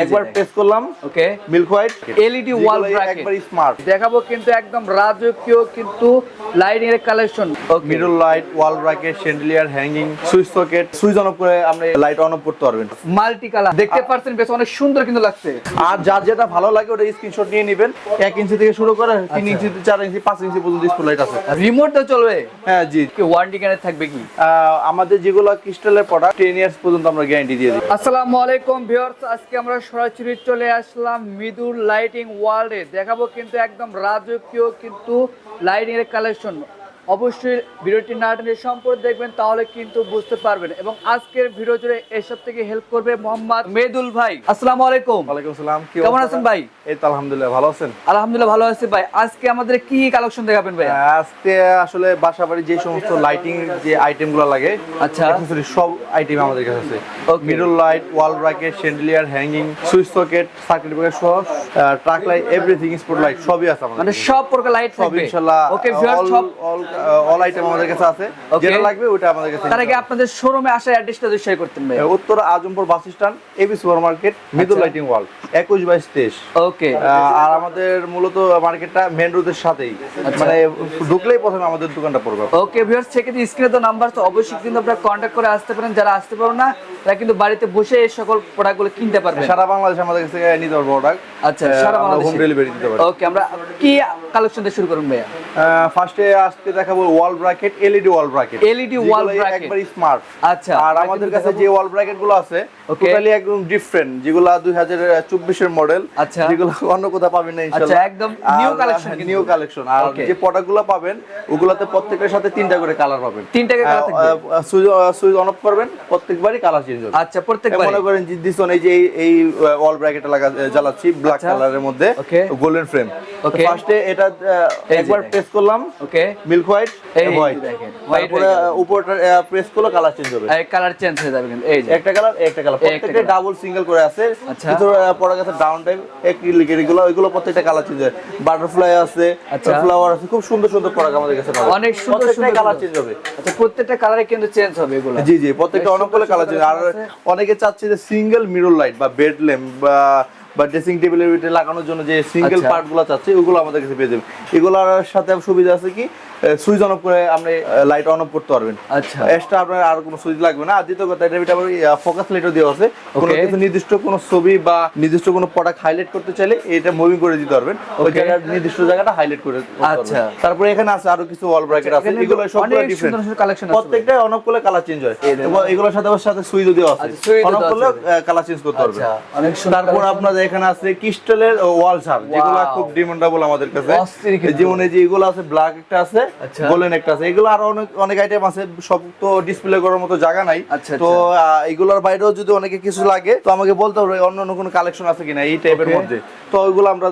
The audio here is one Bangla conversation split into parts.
একবার প্রেস করলাম, okay, milk white LED wall bracket একবার স্মার্ট দেখাবো, কিন্তু একদম রাজকীয় কিন্তু লাইটিং এর collection. Middle light, wall bracket, chandelier, hanging, switch socket, switch on off করে আপনি লাইট অন অফ করতে পারবেন। মাল্টি কালার দেখতে পাচ্ছেন, বেশ অনেক সুন্দর কিন্তু লাগছে। আর যার যেটা ভালো লাগে ওটা স্ক্রিনশট নিয়ে নেবেন। 1 ইঞ্চি থেকে শুরু করে 3 ইঞ্চি, 4 ইঞ্চি, 5 ইঞ্চি পর্যন্ত ডিসপ্লে লাইট আছে। রিমোট তো চলবে? হ্যাঁ জি। কি ওয়ারেন্টি গ্যারান্টি থাকবে কি? আমাদের যেগুলো ক্রিস্টালের প্রোডাক্ট 10 ইয়ার্স পর্যন্ত আমরা গ্যারান্টি দিয়ে দিই। আসসালামু আলাইকুম ভিউয়ার্স, আজকে আমরা সরাসরি চলে আসলাম মৃদুল লাইটিং ওয়ার্ল্ডে। দেখাবো কিন্তু একদম রাজকীয় কিন্তু লাইটিং এর কালেকশন। অবশ্যই ভিডিওটি না টেনে সম্পূর্ণ দেখবেন, তাহলে কিন্তু বুঝতে পারবেন। এবং আজকের ভিডিও জুড়ে এসব থেকে হেল্প করবে মোহাম্মদ মেদুল ভাই। আসসালামু আলাইকুম। ওয়ালাইকুম আসসালাম। কেমন আছেন ভাই? এই তো আলহামদুলিল্লাহ, ভালো আছেন? আলহামদুলিল্লাহ ভালো আছি ভাই। আজকে আমাদের কি কালেকশন দেখাবেন ভাই? আজকে আসলে বাসাবাড়ি যে সমস্ত লাইটিং যে আইটেমগুলো লাগে, আচ্ছা, সব আইটেম আমাদের কাছে আছে। Okay. Middle light, wall bracket, chandelier, hanging, switch socket, circuit breaker সহ track light, everything, spot light সবই আছে আমাদের। মানে সব প্রকার লাইট সব থাকবে ইনশাআল্লাহ। ওকে ভিউয়ার্স, সব অল আইটেম আমাদের কাছে আছে। Okay. যেটা লাগবে ওটা আমাদের কাছে। তার আগে আপনাদের শোরুমে আসার অ্যাড্রেসটা যদি শেয়ার করতেন ভাই। উত্তর Azampur bus stand, AB super market, middle lighting wall, 21/23। Okay, আর আমাদের মূলত মার্কেটটা মেন রোডের সাথেই, মানে ঢুকলেই প্রথমে আমাদের দোকানটা পড়বে। ওকে ভিউয়ার্স, সেক্ষেত্রে স্ক্রিনে তো নাম্বার তো অবশ্যই কিন্তু আপনারা কন্ট্যাক্ট করে আসতে পারেন। যারা আসতে পারো না তারা কিন্তু বাড়িতে বসে এই সকল প্রোডাক্টগুলো কিনতে পারবে। সারা বাংলাদেশ আমাদের কাছে নিতে পারবো প্রোডাক্ট। আচ্ছা, সারা বাংলাদেশে হোম ডেলিভারি দিতে পারি। ওকে, আমরা কি কালেকশন দিয়ে শুরু করব ভাইয়া? ফার্স্টে আজকে দেখাবো ওয়াল bracket, LED wall bracket. LED wall bracket একবার স্মার্ট। আচ্ছা, আর আমাদের কাছে যে ওয়াল ব্র্যাকেট গুলো আছে Okay. টোটালি একদম ডিফারেন্ট, যেগুলো 2024 এর মডেল। আচ্ছা, যেগুলো অন্য কোথাও পাবেন না আচ্ছা, ইনশাআল্লাহ। একদম নিউ কালেকশন, নিউ কালেকশন। আর Okay. যে প্রোডাক্টগুলো পাবেন ওগুলাতে প্রত্যেকটার সাথে 3টা করে কালার পাবেন। 3টা করে কালার থাকবে। সুইচ অন অফ করবেন, প্রত্যেকবারই কালার চেঞ্জ হবে। আচ্ছা, প্রত্যেকবার মনে করেন যে দিছন এই যে এই ওয়াল ব্র্যাকেটটা জ্বালাচ্ছি ব্ল্যাক আচ্ছা, কালারের মধ্যে, Okay. Golden frame. Okay. ফার্স্টে এটা একবার দেখেন। প্রেস করলাম, ওকে, মিল্ক হোয়াইট, এই যে হোয়াইট। দেখেন, white তারপরে হয়ে গেল। উপরটা প্রেস করলে কালার চেঞ্জ হবে। এই কালার চেঞ্জ হয়ে যাবে কিন্তু এই যে একটা কালার একটা কালার, একটা প্রত্যেকটা colour। ডাবল সিঙ্গেল করে আছে। আচ্ছা। কিছু পড়া গেছে ডাউন টাইপ অ্যাক্রিলিকের, ওইগুলো প্রত্যেকটা কালার চেঞ্জ হয়। বাটারফ্লাই আছে, আচ্ছা। ফ্লাওয়ার আছে, খুব সুন্দর সুন্দর প্রোডাক্ট আমাদের কাছে পাবেন। অনেক সুন্দর প্রত্যেকটা সুন্দর কালার কিন্তু। চেঞ্জ হবে। আচ্ছা, প্রত্যেকটা কালারে কিন্তু চেঞ্জ হবে এগুলো। জি জি, প্রত্যেকটা অনেক করে কালার চেঞ্জ। আর অনেকে চাচ্ছে যে সিঙ্গেল মিরর লাইট বা বেড ল্যাম্প বা ড্রেসিং টেবিলের ভিতরে লাগানোর জন্য যে সিঙ্গেল আচ্ছা। পার্টগুলো চাচ্ছে, ওগুলো আমাদের কাছে পেয়ে যাবেন। এগুলোর সাথে সুবিধা আছে কি, সুইচ অন অফ করে আপনি লাইট অন অফ করতে পারবেন। আচ্ছা, এক্সট্রা আপনার আর কোনো সুইচ লাগবে না। আর দ্বিতীয় কথা, এটার ভিতরে আবার ফোকাস লাইটও দেওয়া আছে। কোনো Okay. কিছু নির্দিষ্ট কোনো ছবি বা নির্দিষ্ট কোনো প্রোডাক্ট হাইলাইট করতে চাইলে এটা মুভিং করে দিতে পারবেন। ওই Okay. জায়গার নির্দিষ্ট জায়গাটা হাইলাইট করে করতে পারবেন। আচ্ছা। তারপরে এখানে আছে আরো কিছু ওয়াল ব্র্যাকেট আছে, এখানে এগুলো সবগুলো অনেক ডিফারেন্ট। সুন্দর সুন্দর কালেকশন আছে। প্রত্যেকটা অন অফ করলে কালার চেঞ্জ হয়। এই দেখুন। এবং এগুলোর সাথে সাথে সুইচও দেওয়া আছে। আচ্ছা, সুইচও অন অফ দেওয়া করলে আছে। কালার চেঞ্জ করতে পারবেন। আচ্ছা, অনেক সুন্দর তারপর collection। আপনাদের এখানে আছে ক্রিস্টালের ওয়াল চার্জ, যেগুলো Wow. খুব ডিমান্ডেবল আমাদের কাছে। অস্থির কিন্তু। যেমন এই যে এগুলো আছে, ব্ল্যাক একটা আছে, আচ্ছা। গোল্ডেন একটা আছে। এগুলো আরো অনেক অনেক আইটেম আছে, সব তো ডিসপ্লে করার মতো জায়গা নাই। আচ্ছা, তো এগুলোর বাইরেও যদি অনেকে কিছু লাগে তো আমাকে বলতে হবে অন্য অন্য কোনো কালেকশন আছে কিনা এই টাইপের Okay. মধ্যে। তো ওইগুলো আমরা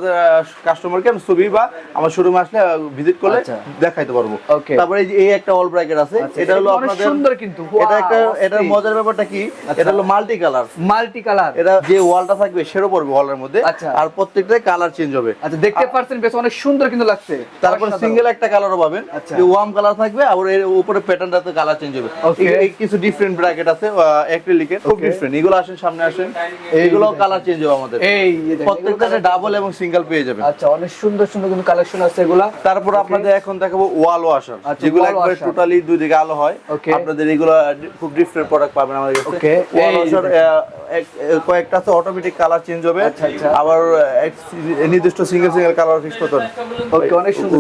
কাস্টমারকে ছবি বা আমার শোরুমে আসলে ভিজিট করলে আচ্ছা। দেখাইতে পারবো। Okay. তারপরে এই একটা ওয়াল ব্র্যাকেট আছে, আচ্ছা, এটা হলো অনেক আপনাদের সুন্দর কিন্তু। এটা একটা, Wow, এটার অস্থির। মজার ব্যাপারটা কি, এটা হলো মাল্টি কালার। Multi colour. এটা যে ওয়ালটা থাকবে সেরও পড়বে ওয়ালের মধ্যে। আচ্ছা। আর প্রত্যেকটাই কালার চেঞ্জ হবে। আচ্ছা, দেখতে পাচ্ছেন বেশ অনেক সুন্দর কিন্তু লাগছে। তারপর অসাধারণ। সিঙ্গেল একটা কালারও পাবেন, আচ্ছা। যে ওয়ার্ম কালার থাকবে, আর এর উপরে প্যাটার্নটাতে কালার চেঞ্জ হবে। Okay. এই কিছু ডিফারেন্ট ব্র্যাকেট আছে অ্যাক্রিলিকের, খুব Okay. ডিফারেন্ট। এগুলো আসেন, সামনে আসেন, এইগুলো কালার চেঞ্জ হবে আমাদের। এই যে দেখেন, প্রত্যেকটাতে ডাবল এবং সিঙ্গেল পেয়ে যাবেন। আচ্ছা, অনেক সুন্দর সুন্দর কিন্তু কালেকশন আছে এগুলা। তারপর আপনাদের এখন দেখাবো ওয়াল ওয়াশার, আচ্ছা, যেগুলো wall একবারে washer। টোটালি দুই দিকে আলো হয়। Okay. আপনাদের এগুলো খুব ডিফারেন্ট প্রোডাক্ট পাবেন আমাদের কাছে। Okay. ওয়াল এই ওয়াশার দেখেন। কয়েকটা আছে অটোমেটিক কালার চেঞ্জ হবে। আচ্ছা, আচ্ছা। আবার নির্দিষ্ট সিঙ্গেল সিঙ্গেল কালার ফিক্স করতে হবে। Okay, অনেক সুন্দর।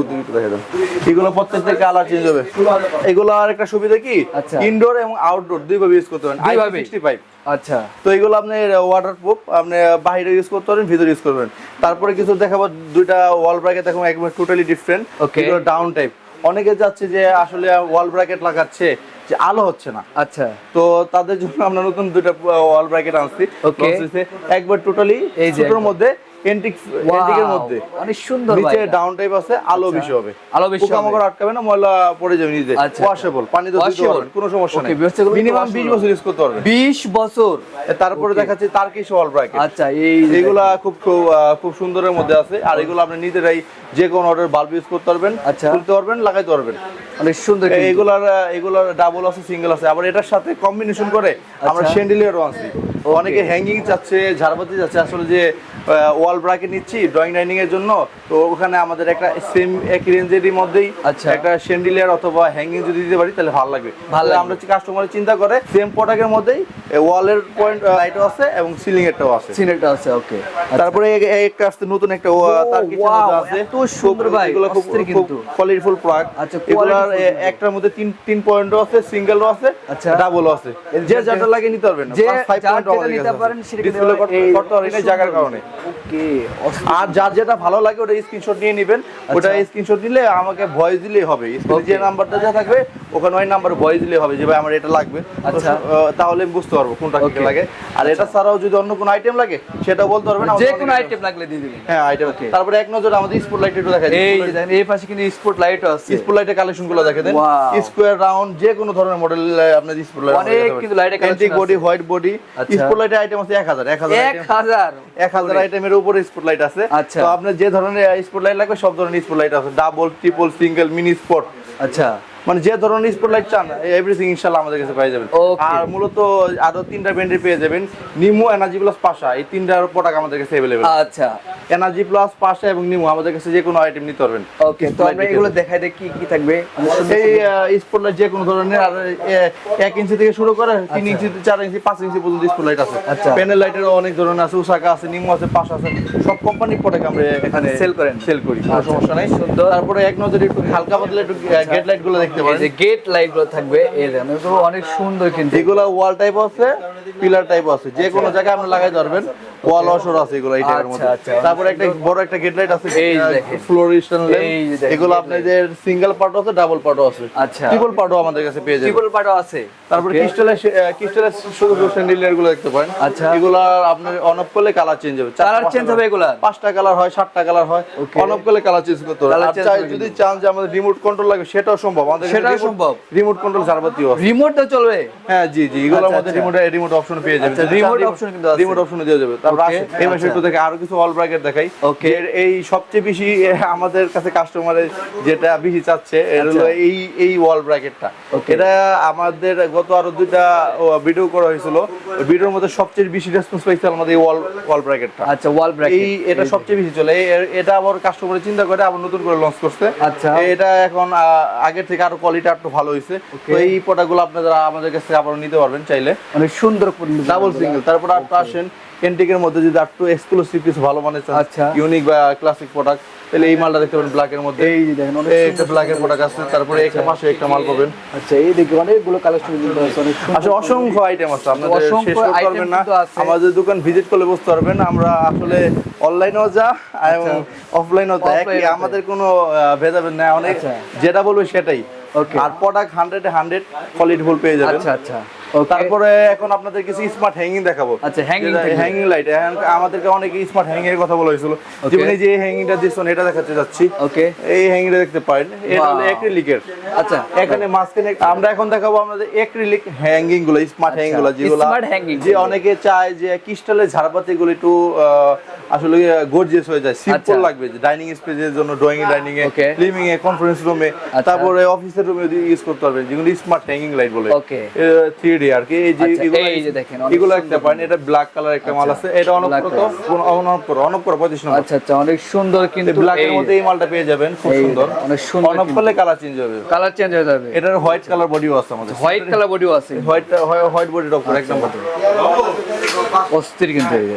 এগুলো প্রত্যেকটা কালার চেঞ্জ হবে। এগুলো আর একটা সুবিধা কি, আচ্ছা। ইনডোর এবং আউটডোর দুইভাবে ইউজ করতে পারেন। দুইভাবে? IP65। আচ্ছা, তো এগুলো আপনি ওয়াটারপ্রুফ, আপনি বাইরে ইউজ করতে পারেন, ভিতরে ইউজ করবেন। তারপরে কিছু দেখাবো, দুইটা ওয়াল ব্র্যাকেট দেখো একবার টোটালি ডিফারেন্ট। Okay. এগুলো ডাউন টাইপ। অনেকে যাচ্ছে যে আসলে ওয়াল ব্র্যাকেট লাগাচ্ছে যে আলো হচ্ছে না, আচ্ছা, তো তাদের জন্য আমরা নতুন দুইটা ওয়াল ব্র্যাকেট আনছি। Okay. একবার টোটালি এই যে ছোটর মধ্যে এন্টিকের মধ্যে, অনেক সুন্দর ভাই। নিচে ডাউন টাইপ আছে, আলো বেশি হবে, আলো বেশি হবে। পোকামাকড় আটকাবে না, ময়লা পড়ে যাবে নিজে। আচ্ছা। ওয়াশেবল, পানি তো দিতে Washable? পারবেন, কোনো সমস্যা Okay, নেই। ব্যবস্থা গুলো মিনিমাম washable 20 বছর ইউজ করতে পারবেন। 20 বছর। তারপরে Okay. দেখাচ্ছি তারকিশ ওয়াল ব্র্যাকেট। আচ্ছা, এই যে এগুলা দেখেন। খুব সুন্দরের মধ্যে আছে। আর এগুলো আপনি নিজেরাই যে কোনো অর্ডার বাল্ব ইউজ করতে পারবেন, আচ্ছা। খুলতে পারবেন, লাগাইতে পারবেন। অনেক সুন্দর কিন্তু। এগুলার ডাবল আছে, সিঙ্গেল আছে। আবার এটার সাথে কম্বিনেশন করে আমরা আচ্ছা। চ্যান্ডেলিয়ারও আনছি। অনেকে হ্যাঙ্গিং চাচ্ছে, ঝাড়বাতি চাচ্ছে, আসলে যে ওয়াল ব্র্যাকেট নিচ্ছি ড্রয়িং ডাইনিং এর জন্য, তো ওখানে আমাদের একটা সেম একই রেঞ্জেরই মধ্যেই আচ্ছা। একটা শ্যান্ডিলিয়ার অথবা হ্যাঙ্গিং যদি দিতে পারি তাহলে ভালো লাগবে। তাহলে আমরা কাস্টমার চিন্তা করে সেম প্রোডাক্টের মধ্যেই ওয়ালের পয়েন্ট লাইটও আছে এবং সিলিং এরটাও আছে। সিনেটটা আছে, ওকে। তারপরে একটা আসছে নতুন একটা তার কিচেন মধ্যে আছে, এত সুন্দর ভাই, এগুলো খুব অস্থির কিন্তু। Qualityful product. আচ্ছা, এগুলার qualityful একটার মধ্যে তিন পয়েন্টও আছে, সিঙ্গেলও আছে, আচ্ছা। ডাবলও আছে। যে যেটা লাগে নিতে পারবেন, যে 5 যার পয়েন্ট যেটা আমাদের নিতে কাছে পারেন আছে। সেটা ডিসপ্লে এই করতে পারি না জায়গার কারণে। ওকে, আর যার যেটা ভালো লাগে ওটা স্ক্রিনশট নিয়ে নেবেন। ওটা স্ক্রিনশট নিলে আমাকে ভয়েস দিলেই হবে। স্ক্রিনে যে নাম্বারটা যা থাকবে ওখানে ওই নাম্বারে ভয়েস দিলেই হবে যে ভাই আমার এটা লাগবে। আচ্ছা। তাহলে আমি বুঝতে পারবো কোনটা কি লাগে। আর এটা ছাড়াও যদি অন্য কোনো আইটেম লাগে সেটা বলতে পারবেন, যে কোনো আইটেম লাগলে দিয়ে দিবেন। হ্যাঁ আইটেম। তারপরে এক নজরে আমাদের স্পট লাইট একটু দেখাই। এই যে দেখেন এই পাশে কিন্তু স্পট লাইটও আছে। স্পট লাইটের কালেকশনগুলো দেখে দেন, Wow. স্কয়ার রাউন্ড যে কোনো ধরনের মডেল আপনার স্পট লাইট অনেক কিন্তু লাইটের collection antique body, white body. আচ্ছা। স্পট লাইটের আইটেম আছে 1000 আইটেমের উপরে স্পট লাইট আছে। আচ্ছা। তো আপনার যে ধরনের স্পট লাইট লাগবে সব ধরনের স্পট লাইট আছে, double, triple, single, mini spot. আচ্ছা, মানে যে ধরনের স্পট লাইট চান এভরিথিং ইনশাআল্লাহ আমাদের কাছে পেয়ে যাবেন। Okay. আর মূলত আরো 3টা ব্র্যান্ডের পেয়ে যাবেন, নিমো, এনার্জি প্লাস, পাশা। এই 3টার প্রোডাক্ট আমাদের কাছে अवेलेबल। আচ্ছা, এনার্জি প্লাস, পাশা এবং নিমো আমাদের কাছে যে কোনো আইটেম নিতে পারবেন। ওকে। তো আমরা এগুলো দেখাই দেই কি কি থাকবে। এই স্পট লাইট যে কোনো ধরনের, আর 1 ইঞ্চি থেকে শুরু করে 3 ইঞ্চি, 4 ইঞ্চি, 5 ইঞ্চি পর্যন্ত স্পট লাইট আছে। আচ্ছা। প্যানেল লাইটেরও অনেক ধরনের আছে, উসাকা আছে, নিমো আছে, পাশা আছে। সব কোম্পানির প্রোডাক্ট আমরা এখানে সেল করেন, সেল করি, কোনো সমস্যা নাই। সুন্দর। তারপরে এক নজরে একটু হালকা পাতলা একটু গেট লাইট গুলো দেখতে এই পারেন। যে গেট লাইট গুলো থাকবে, এই দেখেন এগুলো অনেক সুন্দর কিন্তু। এগুলো ওয়াল টাইপ আছে, পিলার টাইপ আছে, যে কোনো জায়গায় আপনি লাগাই ধরবেন। ওয়াল অসর আছে এগুলো এই টাইপের মধ্যে। আচ্ছা। তারপরে একটা বড় একটা গেট লাইট আছে, এই যে দেখেন। ফ্লোরিস্টান এই যে ল্যাম্প। দেখেন, এগুলো gate আপনাদের সিঙ্গেল পার্টও আছে, ডাবল পার্টও আছে, আচ্ছা। ট্রিপল পার্টও আমাদের কাছে পেয়ে যাবেন। ট্রিপল পার্টও আছে। তারপরে Okay. ক্রিস্টালের শুধু স্যান্ডেলিয়ার গুলো দেখতে পারেন। আচ্ছা। এগুলা আপনার অন অফ করলে কালার চেঞ্জ হবে। কালার চেঞ্জ হবে এগুলা? 5টা কালার হয়, 7টা কালার হয়। Okay. অন অফ করলে কালার চেঞ্জ করতে হবে। Colour আর change চাই হবে যদি চান যে আমাদের রিমোট কন্ট্রোল লাগে সেটাও সম্ভব। আমাদের সেটাও সম্ভব? রিমোট কন্ট্রোল ঝাড়বাতিও আছে। রিমোটটা চলবে? হ্যাঁ জি জি, এগুলোর আচ্ছা, মধ্যে আচ্ছা। রিমোট অপশন পেয়ে যাবেন। আচ্ছা, রিমোট অপশন কিন্তু আছে। রিমোট অপশন দেওয়া যাবে। তারপর Okay, আসে এই মাসে একটু দেখে আরো কিছু অল ব্র্যাকেট দেখাই। Okay. এই সবচেয়ে বেশি আমাদের কাছে কাস্টমারের যেটা বেশি চাচ্ছে এর হলো এই ওয়াল ব্র্যাকেটটা। Okay. এটা আমাদের গত আরো 2টা ভিডিও করা হয়েছিল, ওই ভিডিওর মধ্যে সবচেয়ে বেশি রেসপন্স পাইছে আমাদের এই ওয়াল ব্র্যাকেটটা। আচ্ছা, ওয়াল ব্র্যাকেট এটা সবচেয়ে বেশি চলে। এটা আবার কাস্টমার চিন্তা করে আবার নতুন করে লঞ্চ করছে। আচ্ছা। এটা এখন আগের থেকে আরো কোয়ালিটি একটু ভালো হয়েছে। তো এই প্রোডাক্টগুলো আপনারা আমাদের কাছে আবার নিতে পারবেন চাইলে। অনেক সুন্দর ডাবল সিঙ্গেল। তারপর আর আসেন এন্টিকের মধ্যে যদি একটু এক্সক্লুসিভ কিছু ভালো মানের চান, আচ্ছা। ইউনিক বা ক্লাসিক প্রোডাক্ট, তাহলে এই মালটা দেখতে পারেন ব্ল্যাকের মধ্যে। এই যে দেখেন অনেক একটা ব্ল্যাকের প্রোডাক্ট আছে, তারপরে একটা পাশে একটা মাল পাবেন। আচ্ছা, এই দেখি অনেকগুলো কালেকশন কিন্তু আছে, অনেক সুন্দর। আসলে অসংখ্য আইটেম আছে, আপনাদের শেষ অসংখ্য করতে item পারবেন না। কিন্তু আছে। আমাদের দোকান ভিজিট করলে বুঝতে পারবেন। আমরা আসলে অনলাইনেও যা এবং অফলাইনেও যা, একই, আমাদের কোনো ভেদাভেদ নাই। অনেক আচ্ছা। যেটা বলবে সেটাই। Okay. আর প্রোডাক্ট 100 কোয়ালিটিফুল পেয়ে যাবেন। আচ্ছা আচ্ছা, ওকে। তারপরে এখন আপনাদের কিছু স্মার্ট হ্যাঙ্গিং দেখাবো। আচ্ছা, hanging যেটা থাকবে। Hanging light. আমাদেরকে অনেকে স্মার্ট হ্যাঙ্গিং এর কথা বলা হয়েছিল, যেমন এই যে হ্যাঙ্গিংটা দিচ্ছেন এটা দেখাতে যাচ্ছি। ওকে। এই হ্যাঙ্গিংটা দেখতে পারেন, এটা হলো Wow. অ্যাক্রিলিকের। আচ্ছা, এখানে মাঝখানে আমরা এখন দেখাবো আমাদের অ্যাক্রিলিক হ্যাঙ্গিং গুলো, স্মার্ট হ্যাঙ্গিং গুলো, যেগুলো smart hanging যে অনেকে চায় যে ক্রিস্টালের ঝাড়বাতি গুলো একটু আসলে গর্জিয়াস হয়ে যায়, সিম্পল আচ্ছা। লাগবে, যে ডাইনিং স্পেসের জন্য, ড্রয়িং ডাইনিং এ, Okay. লিভিং এ, কনফারেন্স রুমে, আচ্ছা। তারপরে অফিসের রুমে ইউজ করতে পারবেন, যেগুলো স্মার্ট হ্যাঙ্গিং লাইট বলে। Okay. 3D আর কি। এই যে আচ্ছা, এগুলো, এই যে দেখেন, অনেক এগুলো একটা পারেন। এটা ব্ল্যাক কালার একটা মাল আছে, এটা Black অনপ্রত color। অনপ্র 25 নম্বর। আচ্ছা আচ্ছা, অনেক সুন্দর কিন্তু। ব্ল্যাকের মধ্যে এই মালটা পেয়ে যাবেন, খুব এই সুন্দর। অনেক সুন্দর অনপ করলে কালার চেঞ্জ হবে। কালার চেঞ্জ হয়ে যাবে। এটার হোয়াইট কালার বডিও আছে আমাদের। হোয়াইট কালার বডিও আছে। হোয়াইট বডির উপর এক নম্বর। অস্থির কিন্তু এই যে।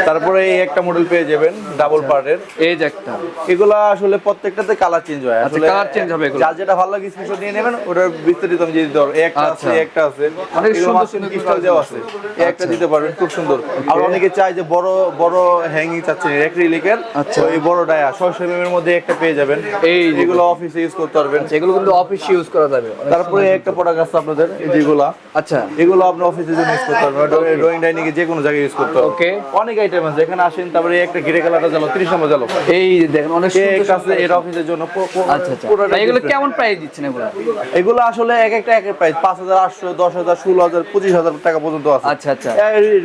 তারপরে এই একটা মডেল পেয়ে যাবেন ডাবল পার্টের। এই যে একটা, এগুলা আসলে প্রত্যেকটাতে কালার চেঞ্জ হয়। আচ্ছা, আসলে কালার চেঞ্জ হবে এগুলো। যার যেটা ভালো লাগে স্ক্রিনশট নিয়ে নেবেন, ওটার বিস্তারিত আমি দিয়ে দিতে পারবো। একটা আছে, আচ্ছা। একটা আছে, অনেক এগুলো সুন্দর মাঝখানে সুন্দর ক্রিস্টাল দেওয়া আছে, এই একটা দিতে পারবেন, খুব সুন্দর। আর অনেকে চায় যে বড় বড় হ্যাঙ্গিং চাচ্ছেন অ্যাক্রিলিকের, আচ্ছা। ওই বড় ডায়া 600 mm এর মধ্যে একটা পেয়ে যাবেন। এই যে। এগুলো অফিসে ইউজ করতে পারবেন। এগুলো কিন্তু অফিসে ইউজ করা যাবে। তারপরে একটা প্রোডাক্ট আছে আপনাদের, এই যেগুলা, আচ্ছা, এগুলো আপনি অফিসে জন্য ইউজ করতে পারবেন, ড্রয়িং ডাইনিং এ যে কোনো জায়গায় ইউজ করতে পারবেন। Okay. অনেক আইটেম আছে এখানে, আসেন। তারপরে একটা ঘিরে কালারটা জ্বালো, 30 নম্বর জ্বালো, এই যে দেখেন অনেক এই সুন্দর আছে এর অফিসের জন্য। আচ্ছা আচ্ছা, পুরোটা ভাই, এগুলো different। কেমন প্রাইস দিচ্ছেন এগুলো? এগুলো আসলে এক একটা প্রাইস 5800, 10,000, 16,000, 25,000 টাকা পর্যন্ত আছে। আচ্ছা আচ্ছা,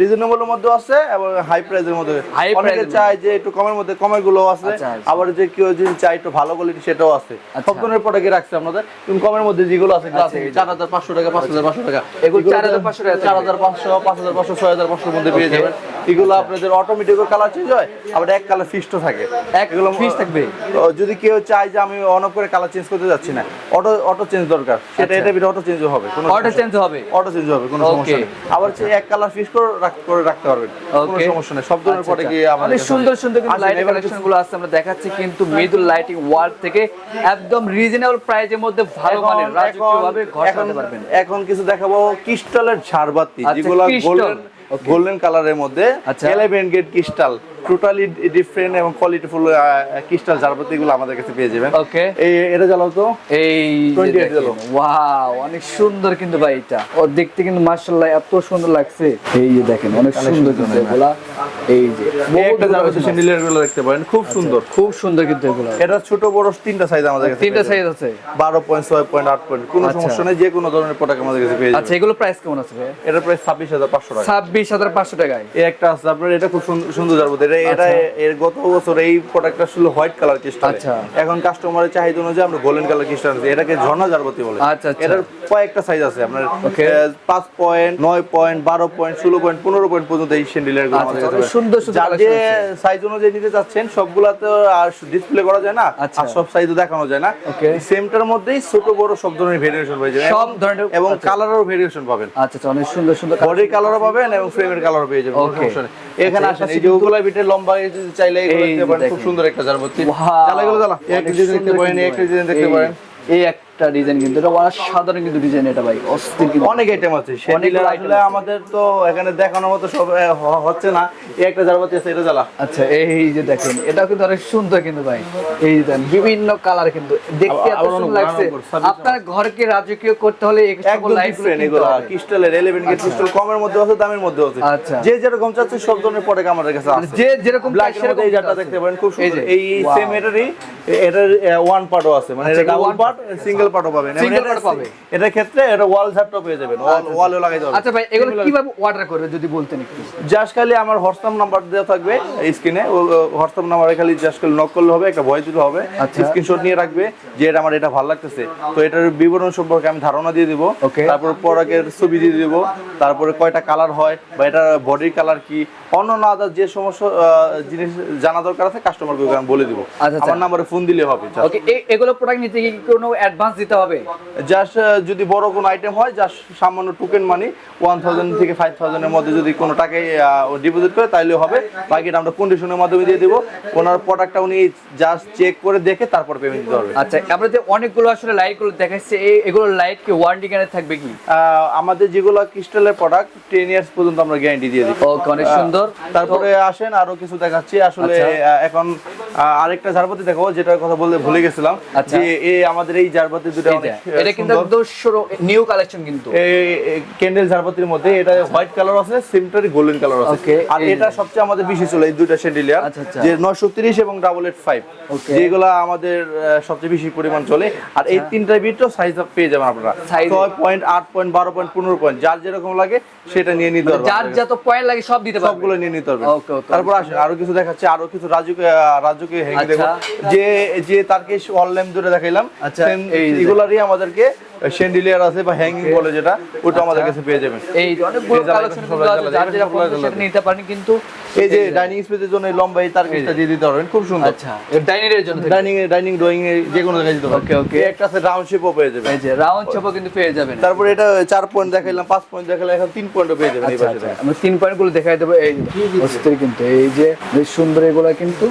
রিজনেবলের মধ্যে আছে এবং হাই প্রাইসের মধ্যে। High অনেকে price-এর চায় যে একটু কমের মধ্যে, কমের গুলো আছে। আচ্ছা, আচ্ছা। আবার যে কেউ যদি চায় একটু ভালো কোয়ালিটি, সেটাও আছে। সব ধরনের প্রোডাক্ট রাখছে আপনাদের। কিন্তু কমের মধ্যে যেগুলো আছে, আচ্ছা, 4,500 টাকা, 5,500 টাকা, এগুলো 4,500 টাকা, 4,500, 5,500, 6,500 এর মধ্যে পেয়ে যাবেন। এগুলো আপনাদের অটোমেটিক কালার চেঞ্জ হয়, আবার এক কালার ফিক্সড থাকে। এগুলো ফিক্স থাকবে। যদি কেউ চায় যে আমি অন অফ করে কালার চেঞ্জ করতে যাচ্ছি না, অটো চেঞ্জ দরকার, সেটা এটা অটো চেঞ্জ হবে, অটো চেঞ্জ হবে, অটো চেঞ্জ হবে, কোনো সমস্যা নেই। আবার এক কালার ফিক্স করে রাখতে পারবেন, কোনো সমস্যা নেই। সব ধরনের পরে গিয়ে অনেক সুন্দর সুন্দর কিন্তু লাইটিং কালেকশন গুলো আছে, আমরা দেখাচ্ছি কিন্তু মৃদুল লাইটিং ওয়ার্ল্ড থেকে একদম রিজনেবল প্রাইসের মধ্যে ভালো মানের রাজকীয়ভাবে ঘর সাজাতে পারবেন। এখন কিছু দেখাবো ক্রিস্টালের ঝাড়বাতি, আচ্ছা, যেগুলো গোল্ডেন কালারের মধ্যে, 11 গেট ক্রিস্টাল, টোটালি ডিফারেন্ট এবং কোয়ালিটিফুল ক্রিস্টাল ঝাড়বাতি গুলো আমাদের কাছে পেয়ে যাবেন। ওকে, এটা জ্বালাও তো, এই 28 জ্বালাও। ওয়াও, অনেক সুন্দর কিন্তু ভাই, এটা ও দেখতে কিন্তু মাশাআল্লাহ এত সুন্দর লাগছে। এই যে দেখেন অনেক সুন্দর কিন্তু এগুলা, এই যে একটা ঝাড়বাতি স্যান্ডেলিয়ার গুলো দেখতে পারেন, খুব সুন্দর, খুব সুন্দর কিন্তু এগুলো। এটা ছোট বড় তিনটা সাইজ আমাদের কাছে, তিনটা সাইজ আছে, 12 পয়েন্ট, 6 পয়েন্ট, 8 পয়েন্ট, কোনো সমস্যা নেই। যে কোনো ধরনের প্রোডাক্ট আমাদের কাছে পেয়ে যাবেন। আচ্ছা, এগুলো প্রাইস কেমন আছে ভাই? এটা প্রাইস 26,500 টাকা। 26,500 টাকায় এই একটা আছে আপনার, এটা খুব সুন্দর ঝাড়বাতি। এটা এর গত বছর এই প্রোডাক্টটা ছিল হোয়াইট কালার ক্রিস্টাল, আচ্ছা। এখন কাস্টমারের চাহিদা অনুযায়ী আমরা গোল্ডেন কালার ক্রিস্টাল আছে, এটাকে ঝর্ণা ঝাড়বাতি বলে। আচ্ছা আচ্ছা, এটার কয়েকটা সাইজ আছে আপনার, 5 point, 9 point, 12 point, 16 point, 15 point পর্যন্ত এই স্যান্ডেলিয়ার গুলো আমাদের কাছে সুন্দর সুন্দর যার যে সাইজ অনুযায়ী নিতে চাচ্ছেন, সবগুলা তো আর ডিসপ্লে করা যায় না, আর সব সাইজও দেখানো যায় না। সেমটার মধ্যেই ছোট বড় সব ধরনের ভেরিয়েশন পেয়ে যাবেন, সব ধরনের, এবং কালারেরও ভেরিয়েশন পাবেন। আচ্ছা আচ্ছা, অনেক সুন্দর সুন্দর বডির কালারও পাবেন এবং ফ্রেমের কালারও পেয়ে যাবেন, কোনো সমস্যা নেই। এখানে আসেন, এই যে ওগুলা বিটের লম্বা যদি চাইলে এগুলো দেখতে পারেন, খুব সুন্দর একটা ঝাড়বাতি। জ্বালা এগুলো জ্বালা, একটা ডিজাইন দেখতে পারেন, একটা ডিজাইন দেখতে পারেন। এই একটা ডিজাইন কিন্তু এটা অসাধারণ কিন্তু ডিজাইন, এটা ভাই অস্থির কিন্তু। অনেক আইটেম আছে সেন্ডিলার, আসলে আমাদের তো এখানে দেখানোর মতো সব হচ্ছে না। এই একটা ঝাড়বাতি আছে, এটা জ্বালা। আচ্ছা, এই যে দেখেন, এটাও কিন্তু অনেক সুন্দর কিন্তু ভাই, এই যে দেখেন বিভিন্ন কালার কিন্তু দেখতে এত সুন্দর লাগছে। আপনার ঘরকে রাজকীয় করতে হলে এই সকল লাইটগুলো এগুলো ক্রিস্টালের 11 গেট ক্রিস্টাল, কমের মধ্যে আছে, দামের মধ্যে আছে। আচ্ছা, যে যেরকম চাচ্ছে সব ধরনের প্রোডাক্ট আমাদের কাছে আছে। যে যেরকম ব্ল্যাক এর মধ্যে এই যেটা দেখতে পারেন, খুব সুন্দর। এই সেম এটারই এটার ওয়ান পার্টও আছে, মানে এটা ডাবল পার্ট, সিঙ্গেল পার্টও পাবেন। এটার ক্ষেত্রে এটা ওয়াল ঝাড়টাও পেয়ে যাবেন, ওয়ালে লাগাইতে হবে। আচ্ছা ভাই, এগুলো কিভাবে অর্ডার করবে যদি বলতেন একটু? জাস্ট খালি আমার হোয়াটসঅ্যাপ নাম্বার দেওয়া থাকবে স্ক্রিনে, হোয়াটসঅ্যাপ নাম্বারে খালি জাস্ট খালি নক করলে হবে, একটা ভয়েস দিতে হবে, স্ক্রিনশট নিয়ে রাখবে যে এটা আমার এটা ভালো লাগতেছে, তো এটার বিবরণ সম্পর্কে আমি ধারণা দিয়ে দিব। তারপর প্রোডাক্টের ছবি দিয়ে দিব, তারপরে কয়টা কালার হয় বা এটা বডির কালার কি, অন্যান্য আদার যে সমস্ত জিনিস জানা দরকার আছে কাস্টমারকে আমি বলে দিব। আমার নাম্বারে ফোন দিলে হবে। ওকে, এগুলো প্রোডাক্ট নিতে কি কোনো অ্যাডভান্স দিতে হবে? জাস্ট যদি বড় কোনো আইটেম হয়, জাস্ট সামান্য টোকেন মানি 1000 থেকে 5000 এর মধ্যে যদি কোনো টাকায় ডিপোজিট করে তাইলে হবে, বাকিটা আমরা কন্ডিশনের মাধ্যমে দিয়ে দেব। ওনার প্রোডাক্টটা উনি জাস্ট চেক করে দেখে তারপর পেমেন্ট দিতে হবে। আচ্ছা, আমরা যে অনেকগুলো আসলে লাইটগুলো দেখাচ্ছি, এগুলো লাইট কি ওয়ারেন্টি গ্যারান্টি থাকবে কি? আমাদের যেগুলো ক্রিস্টালের প্রোডাক্ট 10 ইয়ার্স পর্যন্ত আমরা গ্যারান্টি দিয়ে দিই। ওকে, অনেক সুন্দর। তারপরে আসেন আরো কিছু দেখাচ্ছি। আসলে এখন আরেকটা ঝাড়বাতি দেখাবো, যেটার কথা বলতে ভুলে গেছিলাম, যে আমাদের এই ঝাড়বাতি দুটো অনেক, এটা কিন্তু নিউ কালেকশন কিন্তু এই ক্যান্ডেল ঝাড়বাতির মধ্যে এটা হোয়াইট কালার আছে, সিমটারি গোল্ডেন কালার আছে। আর এটা সবচেয়ে আমাদের বেশি চলে এই দুইটা স্যান্ডেলিয়ার, যে 930 এবং 885, যেগুলো আমাদের সবচেয়ে বেশি পরিমাণ চলে। আর এই তিনটা বিটও সাইজ পেয়ে যাবেন আপনারা, 6 পয়েন্ট, 8 পয়েন্ট, 12 পয়েন্ট, 15 পয়েন্ট, যার যেরকম লাগে সেটা নিয়ে নিতে পারবেন। যার যত পয়েন্ট লাগে সব দিতে পারবেন, সবগুলো নিয়ে নিতে পারবেন। তারপর আসেন আরো কিছু দেখাচ্ছি, আরো কিছু রাজুকে হ্যাঙ্গি দেখো, যে তারকে অনলাইন ধরে দেখাইলাম, এগুলারই আমাদেরকে স্যান্ডেলিয়ার আছে বা হ্যাঙ্গিং বলে যেটা, ওটা আমাদের কাছে পেয়ে যাবেন। এই অনেকগুলো কালেকশন আছে, যার যেটা পছন্দ সেটা নিতে পারেন। কিন্তু এই যে ডাইনিং স্পেসের জন্য লম্বা এই তারকেসটা দিয়ে দিতে পারবেন, খুব সুন্দর। আচ্ছা, ডাইনিং এর জন্য, ডাইনিং ড্রয়িং এর যে কোনো জায়গায় দিতে পারবেন। ওকে ওকে, একটা আছে রাউন্ড শেপও পেয়ে যাবেন, এই যে রাউন্ড শেপও কিন্তু পেয়ে যাবেন। তারপর এটা 4 পয়েন্ট দেখাইলাম, 5 পয়েন্ট দেখাইলাম, এখন 3 পয়েন্টও পেয়ে যাবেন। এই পাশে আমরা 3 পয়েন্ট গুলো দেখাই দেব। এই অস্থির কিন্তু, এই যে বেশ সুন্দর এগুলো কিন্তু।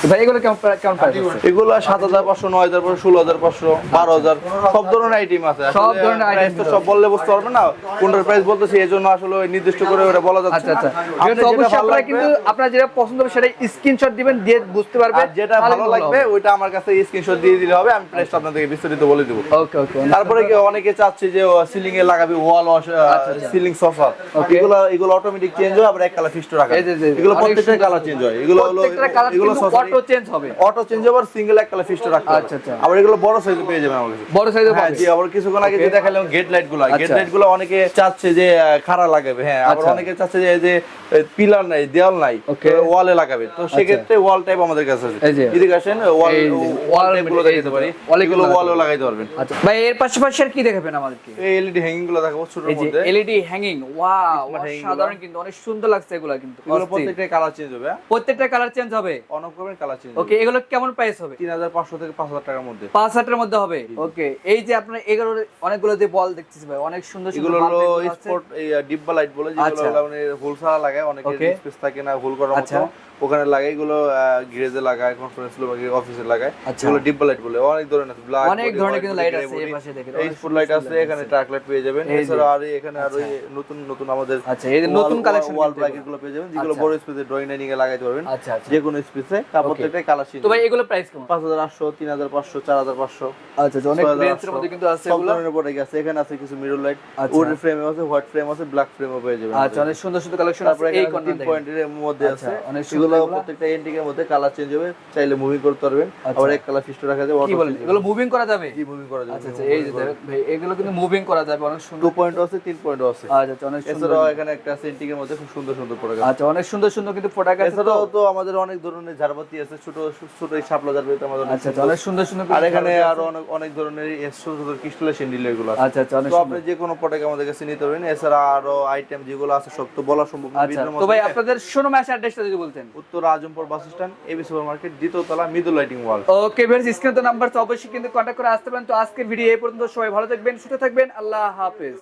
ভাই এগুলো কেমন প্রাইস আছে? এগুলো 7500, 9500, 16500, 12000, সব ধরনের আইটেম আছে। সব ধরনের আইটেম তো সব বললে বুঝতে পারবেন না কোনটার প্রাইস বলতেছি, এজন্য আসলে নির্দিষ্ট করে ওটা বলা যাচ্ছে না। আচ্ছা, অবশ্যই আপনারা কিন্তু আপনার যেটা পছন্দ হবে সেটা স্ক্রিনশট দিবেন, দিয়ে বুঝতে পারবেন আর যেটা ভালো লাগবে ওইটা আমার কাছে স্ক্রিনশট দিয়ে দিলে হবে, আমি প্রাইসটা আপনাদেরকে বিস্তারিত বলে দেব। ওকে ওকে। তারপরে কি অনেকে চাচ্ছে যে সিলিং এ লাগাবে ওয়াল ওয়াশ, সিলিং সোফা, এগুলো অটোমেটিক চেঞ্জ হয়, আবার এক কালার ফিক্সড রাখা, এগুলো প্রত্যেকটা কালার চেঞ্জ হয়, এগুলো হলো এগুলো অটো চেঞ্জ হবে, অটো চেঞ্জ হবে, সিঙ্গেল এক কালার ফিক্সড রাখা। আচ্ছা আচ্ছা। আবার এগুলো বড় সাইজে পেয়ে যাবেন আমাদের কাছে, বড় সাইজে হ্যাঁ জি। আবার কিছুক্ষণ আগে যে দেখালাম গেট লাইট গুলো অনেকে চাচ্ছে যে খাড়া লাগাবে, হ্যাঁ, আবার অনেকে চাচ্ছে যে পিলার নাই, দেওয়াল নাই, ওয়ালে লাগাবে, তো সেক্ষেত্রে ওয়াল টাইপ আমাদের কাছে আছে। এদিকে আসেন, ওয়াল টাইপ গুলো দেখাতে পারি, এগুলো ওয়ালেও লাগাইতে পারবেন। আচ্ছা ভাই, এর পাশাপাশি আর কি দেখাবেন আমাদেরকে? এই এলইডি হ্যাঙ্গিং গুলো দেখাবো ছোটর মধ্যে। এলইডি হ্যাঙ্গিং, ওয়াও, সাধারণ কিন্তু অনেক সুন্দর লাগছে এগুলো, কিন্তু এগুলো প্রত্যেকটা কালার চেঞ্জ হবে, প্রত্যেকটা কালার চেঞ্জ হবে, অন অফ করবেন কালার চেঞ্জ। ওকে, এগুলো কেমন প্রাইস হবে? 3500 থেকে 5000 টাকার মধ্যে, 5000 টাকার মধ্যে হবে। ওকে, এই যে আপনার এগুলো অনেকগুলো যে বল দেখতেছি ভাই, অনেক সুন্দর এগুলো সুন্দর হলো বাল্ব আছে। স্পট এই ডিব্বা লাইট বলে, যেগুলো হলো মানে হোল ছাড়া লাগায়, অনেকের স্পেস থাকে না হোল করার মতো, ওখানে লাগায়, এগুলো গ্যারেজে লাগায়, কনফারেন্স রুম অফিসে লাগায়, এগুলো ডিব্বা লাইট বলে। অনেক ধরনের আছে, ব্ল্যাক অনেক ধরনের কিন্তু লাইট আছে, এই পাশে দেখেন এই স্পট লাইট আছে, এখানে ট্রাক লাইট পেয়ে যাবেন। এছাড়া আর এখানে আর ওই নতুন নতুন আমাদের আচ্ছা, এই নতুন কালেকশন ওয়াল ব্র্যাকেট গুলো পেয়ে যাবেন, যেগুলো বড় স্পেসে ড্রয়িং ডাইনিং এ লাগাইতে পারবেন, যে কোনো স্পেসে। প্রত্যেকটাই কালার চেঞ্জ। তো ভাই এগুলো প্রাইস কেমন? 5800, 3500, 4500। আচ্ছা, অনেক রেঞ্জের মধ্যে কিন্তু আছে এগুলো। সব ধরনের প্রোডাক্ট আছে, এখানে আছে কিছু মিরর লাইট, উড ফ্রেম আছে, হোয়াইট ফ্রেম আছে, ব্ল্যাক ফ্রেমও পেয়ে যাবেন। আচ্ছা, অনেক সুন্দর সুন্দর কালেকশন আছে, এই কর্নার 3 পয়েন্টের মধ্যে আছে, এগুলো প্রত্যেকটা এন্টিকের মধ্যে কালার চেঞ্জ হবে, চাইলে মুভিং করতে পারবেন, আবার এক কালার ফিক্সড রাখা যাবে। কি বলেন, এগুলো মুভিং করা যাবে? জি, মুভিং করা যাবে। আচ্ছা, এই যে ভাই এগুলো কিন্তু মুভিং করা যাবে, অনেক সুন্দর। 2 পয়েন্ট আছে, 3 পয়েন্ট আছে। আচ্ছা, অনেক সুন্দর। এছাড়াও এখানে একটা আছে এন্টিকের মধ্যে, খুব সুন্দর সুন্দর প্রোডাক্ট আছে। আচ্ছা, অনেক সুন্দর সুন্দর কিন্তু প্রোডাক্ট আছে। এছাড়াও তো আমাদের অনেক ধরনের ঝাড়বাতি আছে, ছোট ছোট এই শাপলা ঝাড়বাতি আমাদের। আচ্ছা, অনেক সুন্দর সুন্দর। আর এখানে আরো অনেক ধরনের ছোট ছোট ক্রিস্টালের স্যান্ডেল এগুলো আছে। আচ্ছা আচ্ছা, অনেক তো সুন্দর। আপনি যে কোনো প্রোডাক্ট আমাদের কাছে নিতে পারবেন। এছাড়া আরো আইটেম যেগুলো আছে সব তো বলা সম্ভব না। আচ্ছা, তো ভাই আপনাদের শোরুম অ্যাড্রেসটা যদি বলতেন। উত্তর Azampur bus stand, AB super market, দ্বিতীয় তলা, মিদুল লাইটিং ওয়াল। ওকে ভিউয়ার্স, স্ক্রিনে তো নাম্বার তো অবশ্যই কিন্তু কন্টাক্ট করে আসতে পারেন। তো আজকের ভিডিও এই পর্যন্ত, সবাই ভালো থাকবেন, সুস্থ থাকবেন, আল্লাহ হাফেজ।